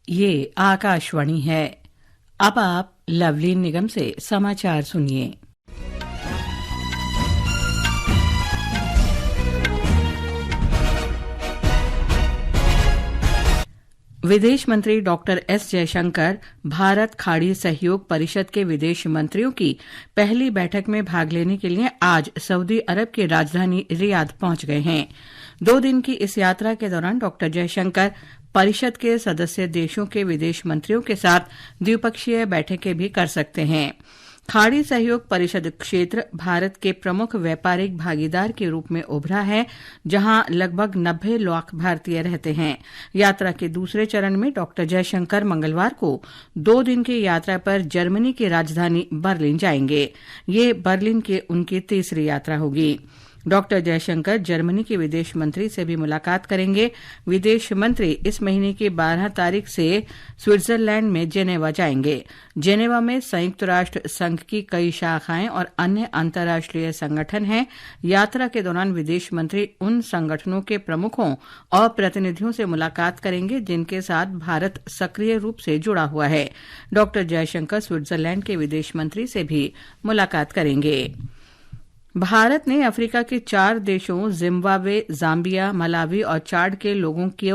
ये आकाशवाणी है। अब आप लवलीन निगम से समाचार सुनिए। विदेश मंत्री डॉक्टर एस जयशंकर भारत खाड़ी सहयोग परिषद के विदेश मंत्रियों की पहली बैठक में भाग लेने के लिए आज सऊदी अरब की राजधानी रियाद पहुंच गए हैं। 2 दिन की इस यात्रा के दौरान डॉक्टर जयशंकर परिषद के सदस्य देशों के विदेश मंत्रियों के साथ द्विपक्षीय बैठकें भी कर सकते हैं। खाड़ी सहयोग परिषद क्षेत्र भारत के प्रमुख व्यापारिक भागीदार के रूप में उभरा है, जहां लगभग 90 लाख भारतीय रहते हैं। यात्रा के दूसरे चरण में डॉक्टर जयशंकर मंगलवार को 2 दिन की यात्रा पर जर्मनी की राजधानी बर्लिन जाएंगे। ये बर्लिन की उनकी तीसरी यात्रा होगी। डॉक्टर जयशंकर जर्मनी के विदेश मंत्री से भी मुलाकात करेंगे। विदेश मंत्री इस महीने की 12 तारीख से स्विट्जरलैंड में जेनेवा जाएंगे। जेनेवा में संयुक्त राष्ट्र संघ की कई शाखाएं और अन्य अंतर्राष्ट्रीय संगठन हैं। यात्रा के दौरान विदेश मंत्री उन संगठनों के प्रमुखों और प्रतिनिधियों से मुलाकात करेंगे जिनके साथ भारत सक्रिय रूप से जुड़ा हुआ है। डॉक्टर जयशंकर स्विट्जरलैंड के विदेश मंत्री से भी मुलाकात करेंगे। भारत ने अफ्रीका के 4 देशों जिम्बाब्वे, जाम्बिया, मलावी और चाड के लोगों की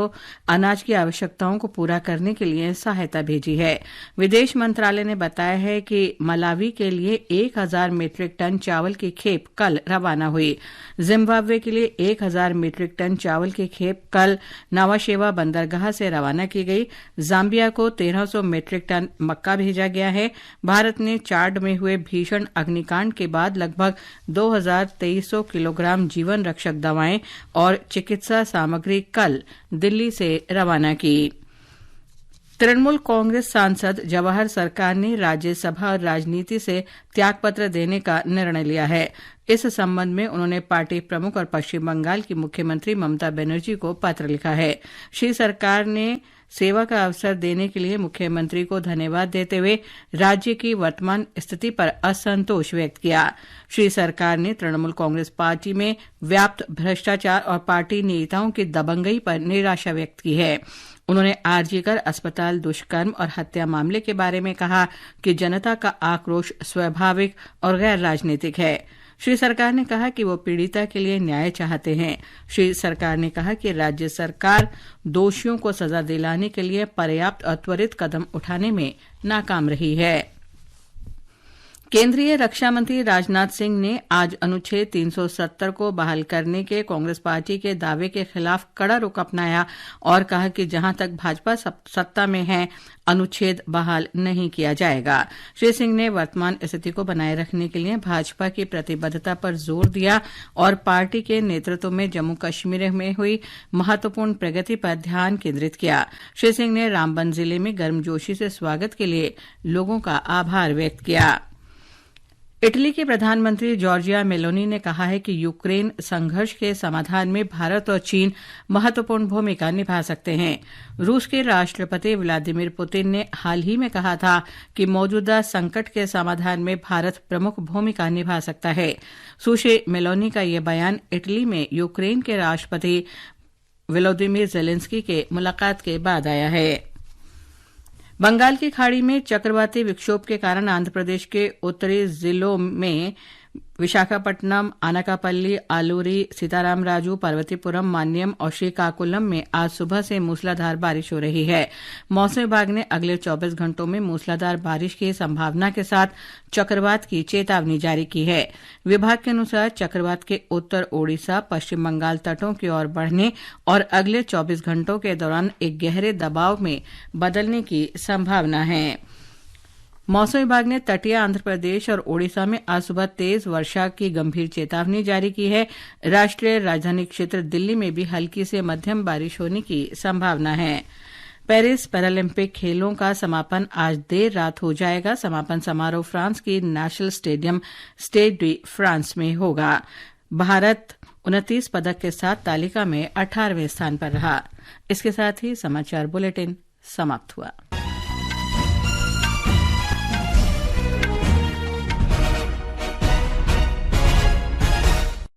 अनाज की आवश्यकताओं को पूरा करने के लिए सहायता भेजी है। विदेश मंत्रालय ने बताया है कि मलावी के लिए 1000 मीट्रिक टन चावल की खेप कल रवाना हुई। जिम्बाब्वे के लिए 1000 मीट्रिक टन चावल की खेप कल नवाशेवा बंदरगाह से रवाना की गई। जाम्बिया को 1300 मीट्रिक टन मक्का भेजा गया है। भारत ने चाड में हुए भीषण अग्निकांड के बाद लगभग 2300 किलोग्राम जीवन रक्षक दवाएं और चिकित्सा सामग्री कल दिल्ली से रवाना की। तृणमूल कांग्रेस सांसद जवाहर सरकार ने राज्यसभा और राजनीति से त्यागपत्र देने का निर्णय लिया है। इस संबंध में उन्होंने पार्टी प्रमुख और पश्चिम बंगाल की मुख्यमंत्री ममता बनर्जी को पत्र लिखा है। श्री सरकार ने सेवा का अवसर देने के लिए मुख्यमंत्री को धन्यवाद देते हुए राज्य की वर्तमान स्थिति पर असंतोष व्यक्त किया। श्री सरकार ने तृणमूल कांग्रेस पार्टी में व्याप्त भ्रष्टाचार और पार्टी नेताओं की दबंगई पर निराशा व्यक्त की है। उन्होंने आरजीकर अस्पताल दुष्कर्म और हत्या मामले के बारे में कहा कि जनता का आक्रोश स्वाभाविक और गैर राजनीतिक है। श्री सरकार ने कहा कि वो पीड़िता के लिए न्याय चाहते हैं। श्री सरकार ने कहा कि राज्य सरकार दोषियों को सजा दिलाने के लिए पर्याप्त और त्वरित कदम उठाने में नाकाम रही है। केंद्रीय रक्षा मंत्री राजनाथ सिंह ने आज अनुच्छेद 370 को बहाल करने के कांग्रेस पार्टी के दावे के खिलाफ कड़ा रुख अपनाया और कहा कि जहां तक भाजपा सत्ता में है, अनुच्छेद बहाल नहीं किया जाएगा। श्री सिंह ने वर्तमान स्थिति को बनाए रखने के लिए भाजपा की प्रतिबद्धता पर जोर दिया और पार्टी के नेतृत्व में जम्मू कश्मीर में हुई महत्वपूर्ण प्रगति पर ध्यान केंद्रित किया। श्री सिंह ने रामबन जिले में गर्मजोशी से स्वागत के लिए लोगों का आभार व्यक्त किया। इटली के प्रधानमंत्री जॉर्जिया मेलोनी ने कहा है कि यूक्रेन संघर्ष के समाधान में भारत और चीन महत्वपूर्ण भूमिका निभा सकते हैं। रूस के राष्ट्रपति व्लादिमीर पुतिन ने हाल ही में कहा था कि मौजूदा संकट के समाधान में भारत प्रमुख भूमिका निभा सकता है। सुश्री मेलोनी का यह बयान इटली में यूक्रेन के राष्ट्रपति वोलोदिमीर ज़ेलेंस्की के मुलाकात के बाद आया है। बंगाल की खाड़ी में चक्रवाती विक्षोभ के कारण आंध्र प्रदेश के उत्तरी जिलों में विशाखापट्टनम, अनाकापल्ली, आलूरी, सीतारामराजू, पार्वतीपुरम, मान्यम और श्रीकाकुलम में आज सुबह से मूसलाधार बारिश हो रही है। मौसम विभाग ने अगले 24 घंटों में मूसलाधार बारिश की संभावना के साथ चक्रवात की चेतावनी जारी की है। विभाग के अनुसार चक्रवात के उत्तर ओडिशा, पश्चिम बंगाल तटों की ओर बढ़ने और अगले 24 घंटों के दौरान एक गहरे दबाव में बदलने की संभावना है। मौसम विभाग ने तटीय आंध्र प्रदेश और ओडिशा में आज सुबह तेज वर्षा की गंभीर चेतावनी जारी की है। राष्ट्रीय राजधानी क्षेत्र दिल्ली में भी हल्की से मध्यम बारिश होने की संभावना है। पेरिस पैरालंपिक खेलों का समापन आज देर रात हो जाएगा। समापन समारोह फ्रांस की national stadium Stade de France में होगा। भारत 29 पदक के साथ तालिका में 18वें स्थान पर रहा। इसके साथ ही समाचार बुलेटिन समाप्त हुआ।